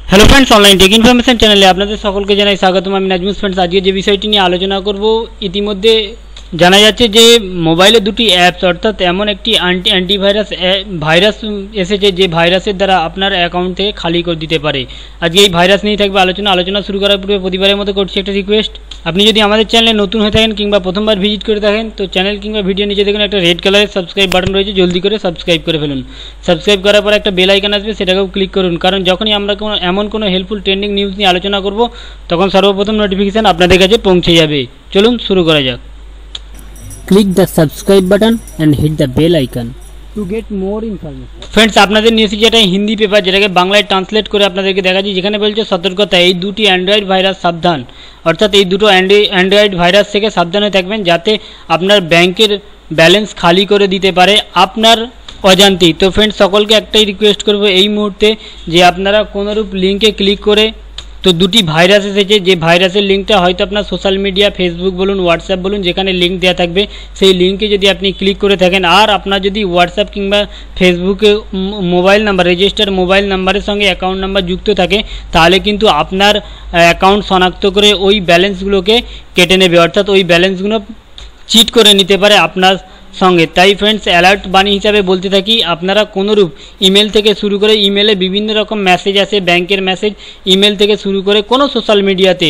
Hello friends online tech information चैनले आपनादेर सकलके जानाई स्वागतम। आमि नाजमुस फ्रेंड्स आज जे विषयटी निये आलोचना करब इतिमध्ये জানা যাচ্ছে যে মোবাইলে দুটি অ্যাপস অর্থাৎ এমন একটি ভাইরাস এসেছে যে ভাইরাসের দ্বারা আপনার অ্যাকাউন্ট থেকে খালি করে দিতে পারে। আজকে এই ভাইরাস নিয়ে থাকবে আলোচনা শুরু করার পূর্বে প্রতিবারের মতো করছি একটা রিকোয়েস্ট, আপনি যদি আমাদের চ্যানেলে নতুন হয়ে থাকেন কিংবা প্রথমবার ভিজিট করে থাকেন তো চ্যানেল কিংবা ভিডিও নিচে দেখুন একটা রেড কালারের সাবস্ক্রাইব বাটন রয়েছে, জলদি করে সাবস্ক্রাইব করে ফেলুন। সাবস্ক্রাইব করার পর একটা বেল আইকন আসবে, সেটাকেও ক্লিক করুন, কারণ যখনই আমরা এমন কোনো হেল্পফুল ট্রেন্ডিং নিউজ নিয়ে আলোচনা করব তখন সর্বপ্রথম নোটিফিকেশান আপনাদের কাছে পৌঁছে যাবে। চলুন শুরু করা যাক। Click the subscribe button and hit the bell icon to get more information. Friends আপনাদের নিয়ে এসেছি একটা হিন্দি পেপার যেটাকে বাংলায় ট্রান্সলেট করে আপনাদেরকে দেখাচ্ছি, যেখানে বলছে সতর্কতা, এই দুটি অ্যান্ড্রয়েড ভাইরাস সাবধান। অর্থাৎ এই দুটো অ্যান্ড্রয়েড ভাইরাস থেকে সাবধান হয়ে থাকবেন, যাতে আপনার ব্যাংকের ব্যালেন্স খালি করে দিতে পারে আপনার অজান্তেই। তো ফ্রেন্ডস সকলকে একটাই রিকোয়েস্ট করব এই মুহূর্তে যে আপনারা কোনোরূপ লিঙ্কে ক্লিক করে, তো দুটি ভাইরাস এসেছে, যে ভাইরাসের লিঙ্কটা হয়তো আপনার সোশ্যাল মিডিয়া ফেসবুক বলুন হোয়াটসঅ্যাপ বলুন যেখানে লিঙ্ক দেওয়া থাকবে সেই লিঙ্কে যদি আপনি ক্লিক করে থাকেন, আর আপনার যদি হোয়াটসঅ্যাপ কিংবা ফেসবুকে মোবাইল নাম্বার রেজিস্টার মোবাইল নাম্বারের সঙ্গে অ্যাকাউন্ট নাম্বার যুক্ত থাকে, তাহলে কিন্তু আপনার অ্যাকাউন্ট শনাক্ত করে ওই ব্যালেন্সগুলোকে কেটে নেবে, অর্থাৎ ওই ব্যালেন্সগুলো চিট করে নিতে পারে আপনার সঙ্গে। তাই ফ্রেন্ডস অ্যালার্ট বাণী হিসাবে বলতে থাকি, আপনারা কোনোরূপ ইমেল থেকে শুরু করে, ইমেলে বিভিন্ন রকম মেসেজ আসে, ব্যাংকের মেসেজ, ইমেল থেকে শুরু করে কোনো সোশ্যাল মিডিয়াতে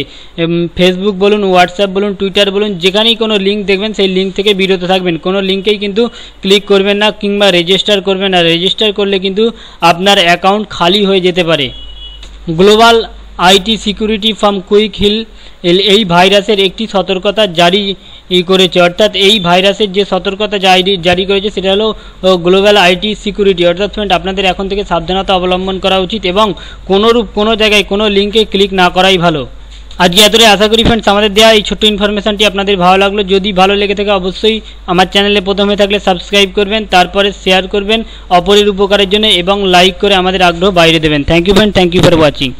ফেসবুক বলুন হোয়াটসঅ্যাপ বলুন টুইটার বলুন যেখানেই কোনো লিঙ্ক দেখবেন সেই লিঙ্ক থেকে বিরত থাকবেন, কোনো লিঙ্কেই কিন্তু ক্লিক করবেন না কিংবা রেজিস্টার করবেন না। রেজিস্টার করলে কিন্তু আপনার অ্যাকাউন্ট খালি হয়ে যেতে পারে। Global IT security firm Quick Heal এই ভাইরাসের একটি সতর্কতা জারি করেছে, অর্থাৎ এই ভাইরাসের যে সতর্কতা জারি করেছে সেটা হলো গ্লোবাল আইটি সিকিউরিটি। অর্থাৎ ফ্রেন্ড আপনাদের এখন থেকে সাবধানতা অবলম্বন করা উচিত এবং কোনো জায়গায় কোনো লিঙ্কে ক্লিক না করাই ভালো। আজকে এতটাই, আশা করি ফ্রেন্ডস আমাদের দেওয়া এই ছোট্ট ইনফরমেশনটি আপনাদের ভালো লাগলো। যদি ভালো লেগে থাকে অবশ্যই আমার চ্যানেলে প্রথমে থাকলে সাবস্ক্রাইব করবেন, তারপরে শেয়ার করবেন অপরের উপকারের জন্য এবং লাইক করে আমাদের আগ্রহ বাইরে দেবেন। Thank you friend, thank you for watching.